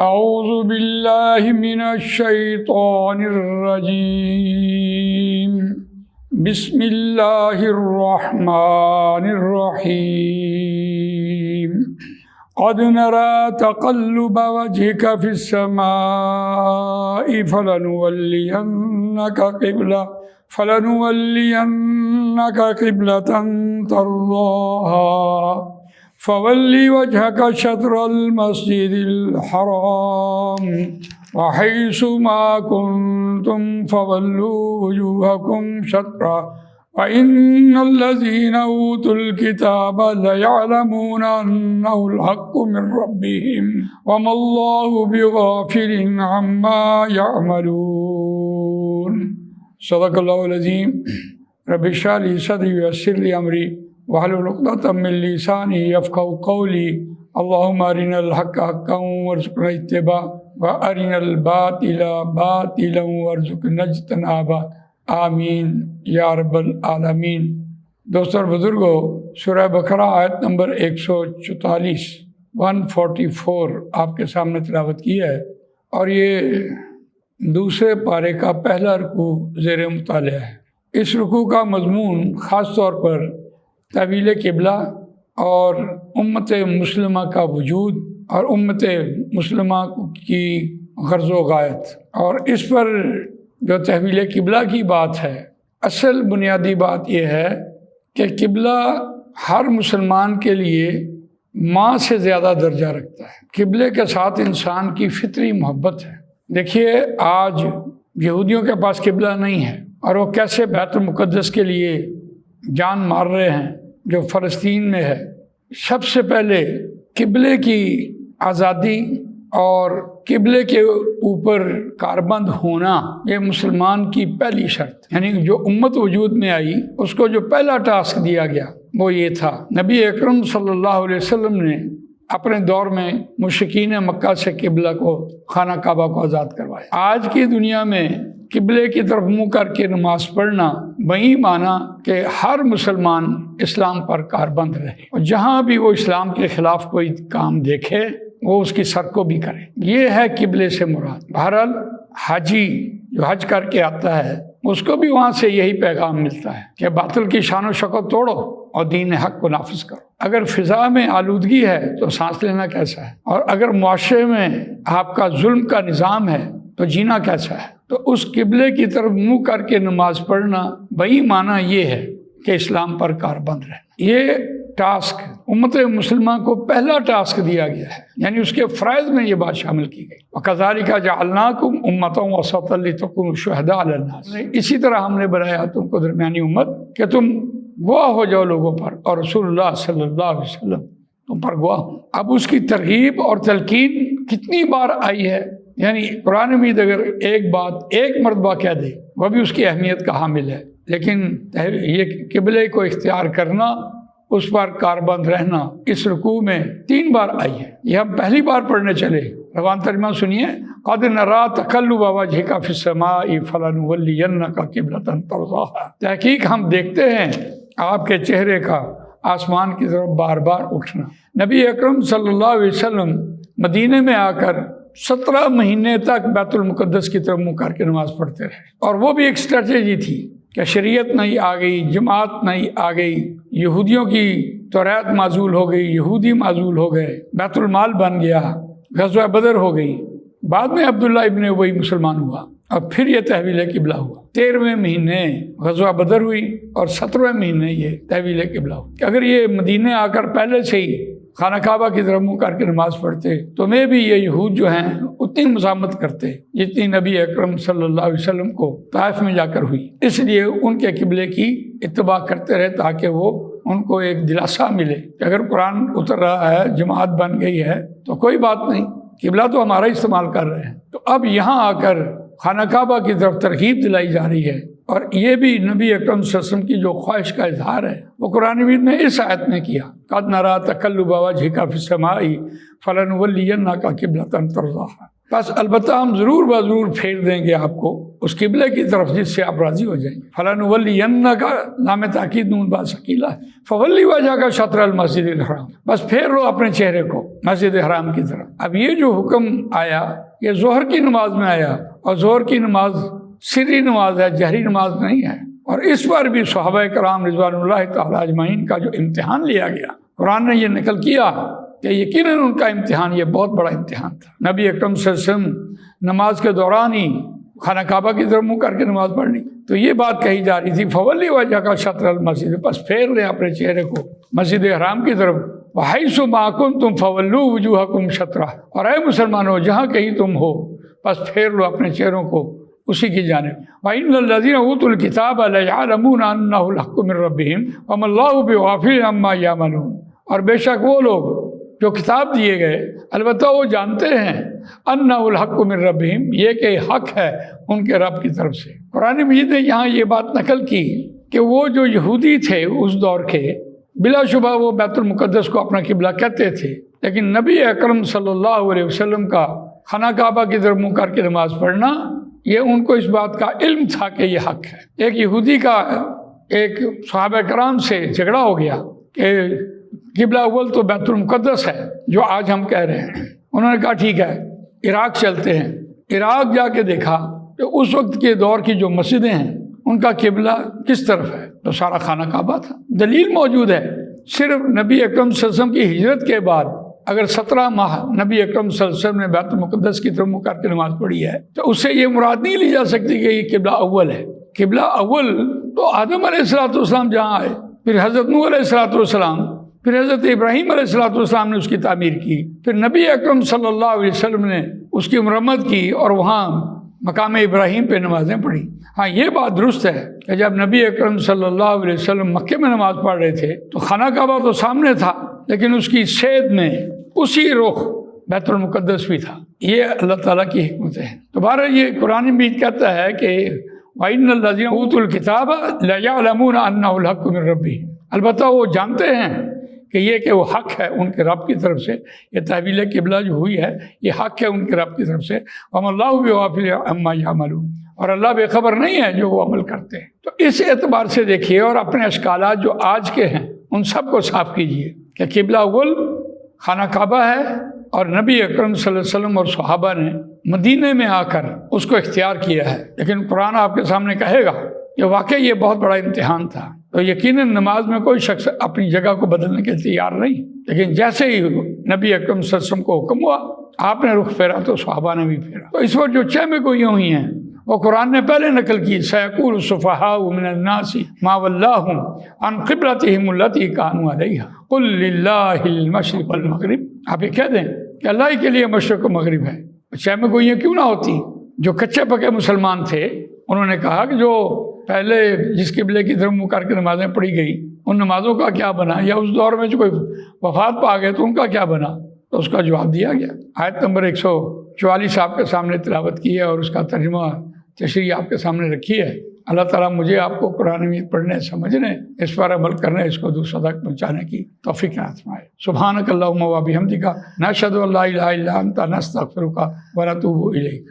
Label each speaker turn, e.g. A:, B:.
A: اعوذ باللہ من الشیطان الرجیم بسم اللہ الرحمن الرحیم قد نرى تقلب وجهك في السماء فلنولينك قبلة ترضاها فولي وجهك شطر المسجد الحرام وحيث ما كنتم فولوا وجوهكم شطره وإن الذين أوتوا الكتاب ليعلمون أنه الحق من ربهم وما الله بغافل عما يعملون صدق الله العظيم رب اشرح لي صدري ويسر لي أمري واحلل عقدة من لساني يفقهوا قولي اللهم أرنا الحق حقا وارزقنا اتباعه وأرنا الباطل باطلا وارزقنا اجتنابه آمین یا رب العالمین۔ دوستو اور بزرگوں، سورہ بقرہ آیت نمبر 144 آپ کے سامنے تلاوت کی ہے، اور یہ دوسرے پارے کا پہلا رکوع زیر مطالعہ ہے۔ اس رکوع کا مضمون خاص طور پر تحویل قبلہ اور امت مسلمہ کا وجود اور امت مسلمہ کی غرض و غایت، اور اس پر جو تحویل قبلہ کی بات ہے، اصل بنیادی بات یہ ہے کہ قبلہ ہر مسلمان کے لیے ماں سے زیادہ درجہ رکھتا ہے۔ قبلے کے ساتھ انسان کی فطری محبت ہے۔ دیکھیے، آج یہودیوں کے پاس قبلہ نہیں ہے، اور وہ کیسے بیت المقدس کے لیے جان مار رہے ہیں جو فلسطین میں ہے۔ سب سے پہلے قبلے کی آزادی اور قبلے کے اوپر کاربند ہونا، یہ مسلمان کی پہلی شرط، یعنی جو امت وجود میں آئی اس کو جو پہلا ٹاسک دیا گیا وہ یہ تھا۔ نبی اکرم صلی اللہ علیہ وسلم نے اپنے دور میں مشرکین مکہ سے قبلہ کو، خانہ کعبہ کو آزاد کروایا۔ آج کی دنیا میں قبلے کی طرف منہ کر کے نماز پڑھنا وہی مانا کہ ہر مسلمان اسلام پر کاربند رہے، اور جہاں بھی وہ اسلام کے خلاف کوئی کام دیکھے وہ اس کی سر کو بھی کرے۔ یہ ہے قبلے سے مراد۔ بہرحال حاجی جو حج کر کے آتا ہے اس کو بھی وہاں سے یہی پیغام ملتا ہے کہ باطل کی شان و شوکت توڑو اور دین حق کو نافذ کرو۔ اگر فضا میں آلودگی ہے تو سانس لینا کیسا ہے، اور اگر معاشرے میں آپ کا ظلم کا نظام ہے تو جینا کیسا ہے۔ تو اس قبلے کی طرف منہ کر کے نماز پڑھنا وہی معنی یہ ہے کہ اسلام پر کاربند رہنا۔ یہ ٹاسک امت مسلمہ کو پہلا ٹاسک دیا گیا ہے، یعنی اس کے فرائض میں یہ بات شامل کی گئی۔ وَكَذَلِكَ جَعَلْنَاكُمْ أُمَّةً وَسَطًا لِتَكُونُوا شُهَدَاءَ عَلَى النَّاسِ۔ اسی طرح ہم نے بنایا تم کو درمیانی امت کہ تم گواہ ہو جاؤ لوگوں پر، اور رسول اللہ صلی اللہ علیہ وسلم تم پر گواہ ہوں۔ اب اس کی ترغیب اور تلقین کتنی بار آئی ہے، یعنی قرآن مجید اگر ایک بات ایک مرتبہ کہہ دے وہ بھی اس کی اہمیت کا حامل ہے، لیکن یہ قبلے کو اختیار کرنا، اس پر کاربند رہنا اس رکوع میں 3 بار آئی ہے۔ یہ ہم پہلی بار پڑھنے چلے۔ روان ترجمہ سنیے، قد نرى تقلب وجهك في السماء فلنولينك قبلة ترضاها۔ تحقیق ہم دیکھتے ہیں آپ کے چہرے کا آسمان کی طرف بار بار اٹھنا۔ نبی اکرم صلی اللہ علیہ وسلم مدینے میں آ کر 17 مہینے تک بیت المقدس کی طرف منہ کر کے نماز پڑھتے رہے، اور وہ بھی ایک اسٹریٹجی تھی کہ شریعت نہیں آ گئی، جماعت نہیں آ گئی، یہودیوں کی توریت معزول ہو گئی، یہودی معزول ہو گئے، بیت المال بن گیا، غزوہ بدر ہو گئی، بعد میں عبداللہ ابن ابی مسلمان ہوا، اور پھر یہ تحویل قبلہ ہوا۔ 13ویں مہینے غزوہ بدر ہوئی اور 17ویں مہینے یہ تحویل قبلہ ہوا۔ اگر یہ مدینے آ کر پہلے سے ہی خانہ کعبہ کی طرف منہ کر کے نماز پڑھتے تو میں بھی یہ یہود جو ہیں اتنی مزاحمت کرتے جتنی نبی اکرم صلی اللہ علیہ وسلم کو طائف میں جا کر ہوئی۔ اس لیے ان کے قبلے کی اتباع کرتے رہے تاکہ وہ ان کو ایک دلاسا ملے کہ اگر قرآن اتر رہا ہے، جماعت بن گئی ہے تو کوئی بات نہیں، قبلہ تو ہمارا استعمال کر رہے ہیں۔ تو اب یہاں آ کر خانہ کعبہ کی طرف ترغیب دلائی جا رہی ہے، اور یہ بھی نبی اکرم صلی اللہ علیہ وسلم کی جو خواہش کا اظہار ہے وہ قرآن مجید نے اس آیت میں کیا، قد نرى تقلب وجهك في السماء فلنولينك قبلة ترضاها۔ بس البتہ ہم ضرور بضرور پھیر دیں گے آپ کو اس قبلے کی طرف جس سے آپ راضی ہو جائیں گے۔ فَلَنُوَلِّيَنَّكَ لام تاکید نون با ثقیلہ ہے، فَوَلِّ وَجْهَكَ شَطْرَ الْمَسْجِدِ الْحَرَامِ، بس پھیر لو اپنے چہرے کو مسجد حرام کی طرف۔ اب یہ جو حکم آیا یہ ظہر کی نماز میں آیا، اور ظہر کی نماز سری نماز ہے، جہری نماز نہیں ہے، اور اس بار بھی صحابہ کرام رضوان اللہ تعالی اجمعین کا جو امتحان لیا گیا، قرآن نے یہ نقل کیا کہ یقیناً ان کا امتحان یہ بہت بڑا امتحان تھا۔ نبی اکرم صلی اللہ علیہ وسلم نماز کے دوران ہی خانہ کعبہ کی طرف منہ کر کے نماز پڑھنی، تو یہ بات کہی جا رہی تھی فولی وجہ کا شطر المسجد، بس پھیر لیں اپنے چہرے کو مسجد حرام کی طرف۔ وَحَيْثُ مَا كُنتُمْ فَوَلُّوا وُجُوهَكُمْ شَطْرَهُ، اور اے مسلمانوں جہاں کہیں تم ہو بس پھیر لو اپنے چہروں کو اسی کی جانب۔ وَإِنَّ الَّذِينَ أُوتُوا الْكِتَابَ لَيَعْلَمُونَ أَنَّهُ الْحَقُّ مِنْ رَبِّهِمْ وَمَا اللَّهُ بِغَافِلٍ عَمَّا يَعْمَلُونَ، اور بے شک وہ لوگ جو کتاب دیے گئے البتہ وہ جانتے ہیں انہ الحق من ربہم، یہ کہ حق ہے ان کے رب کی طرف سے۔ قرآن مجید نے یہاں یہ بات نقل کی کہ وہ جو یہودی تھے اس دور کے، بلا شبہ وہ بیت المقدس کو اپنا قبلہ کہتے تھے، لیکن نبی اکرم صلی اللہ علیہ وسلم کا خانہ کعبہ کی طرف منہ کر کے نماز پڑھنا، یہ ان کو اس بات کا علم تھا کہ یہ حق ہے۔ ایک یہودی کا ایک صحابہ کرام سے جھگڑا ہو گیا کہ قبلہ اول تو بیت المقدس ہے جو آج ہم کہہ رہے ہیں۔ انہوں نے کہا ٹھیک ہے عراق چلتے ہیں۔ عراق جا کے دیکھا کہ اس وقت کے دور کی جو مسجدیں ہیں ان کا قبلہ کس طرف ہے، تو سارا خانہ کعبہ تھا۔ دلیل موجود ہے، صرف نبی اکرم صلی اللہ علیہ وسلم کی ہجرت کے بعد اگر 17 ماہ نبی اکرم صلی اللہ علیہ وسلم نے بیت المقدس کی طرف منہ کر کے نماز پڑھی ہے تو اس سے یہ مراد نہیں لی جا سکتی کہ یہ قبلہ اول ہے۔ قبلہ اول تو آدم علیہ السلام جہاں آئے، پھر حضرت نوح علیہ السلام، پھر حضرت ابراہیم علیہ السلام نے اس کی تعمیر کی، پھر نبی اکرم صلی اللہ علیہ وسلم نے اس کی مرمت کی اور وہاں مقام ابراہیم پہ نمازیں پڑھی۔ ہاں یہ بات درست ہے کہ جب نبی اکرم صلی اللہ علیہ وسلم مکے میں نماز پڑھ رہے تھے تو خانہ کعبہ تو سامنے تھا، لیکن اس کی سید میں اسی رخ بیت المقدس بھی تھا۔ یہ اللہ تعالیٰ کی حکمت ہے۔ دوبارہ یہ قرآن مجید کہتا ہے کہ وَإِنَّ الَّذِينَ أُوتُوا الْكِتَابَ لَيَعْلَمُونَ أَنَّهُ الْحَقُّ مِنْ رَبِّهِمْ، البتہ وہ جانتے ہیں کہ یہ کہ وہ حق ہے ان کے رب کی طرف سے، یہ تحویل قبلہ جو ہوئی ہے یہ حق ہے ان کے رب کی طرف سے۔ وَمَا اللَّهُ بِغَافِلٍ عَمَّا يَعْمَلُونَ، اور اللہ بے خبر نہیں ہے جو وہ عمل کرتے ہیں۔ تو اس اعتبار سے دیکھیے اور اپنے اشکالات جو آج کے ہیں ان سب کو صاف کیجیے کہ قبلہ اول خانہ کعبہ ہے، اور نبی اکرم صلی اللہ علیہ وسلم اور صحابہ نے مدینے میں آ کر اس کو اختیار کیا ہے، لیکن قرآن آپ کے سامنے کہے گا کہ واقعی یہ بہت بڑا امتحان تھا۔ تو یقیناً نماز میں کوئی شخص اپنی جگہ کو بدلنے کے تیار نہیں، لیکن جیسے ہی نبی اکرم صلی اللہ علیہ وسلم کو حکم ہوا آپ نے رخ پھیرا تو صحابہ نے بھی پھیرا۔ تو اس وقت جو چہمیں گوئیاں ہوئی ہیں وہ قرآن نے پہلے نقل کی، سَيَقُولُ السُّفَهَاءُ مِنَ النَّاسِ مَا وَلَّاهُمْ عَنْ قِبْلَتِهِمُ الَّتِي كَانُوا عَلَيْهَا قُلْ لِلَّهِ الْمَشْرِقُ وَالْمَغْرِبُ، آپ یہ کہہ دیں کہ اللہ ہی کے لیے مشرق و مغرب ہے۔ چہمیں گوئیاں کیوں نہ ہوتی؟ جو کچے پکے مسلمان تھے انہوں نے کہا کہ جو پہلے جس قبلے کی طرف منہ کر کے نمازیں پڑھی گئی ان نمازوں کا کیا بنا، یا اس دور میں جو کوئی وفات پا گئے تو ان کا کیا بنا؟ تو اس کا جواب دیا گیا۔ آیت نمبر 144 آپ کے سامنے تلاوت کی ہے اور اس کا ترجمہ تشریح آپ کے سامنے رکھی ہے۔ اللہ تعالیٰ مجھے آپ کو قرآن مجید پڑھنے، سمجھنے، اس پر عمل کرنے، اس کو دوسروں تک پہنچانے کی توفیق عطا فرمائے۔ سبحانک اللہم و بحمدک، نشہد ان لا الہ الا انت، نستغفرک و نتوب الیک۔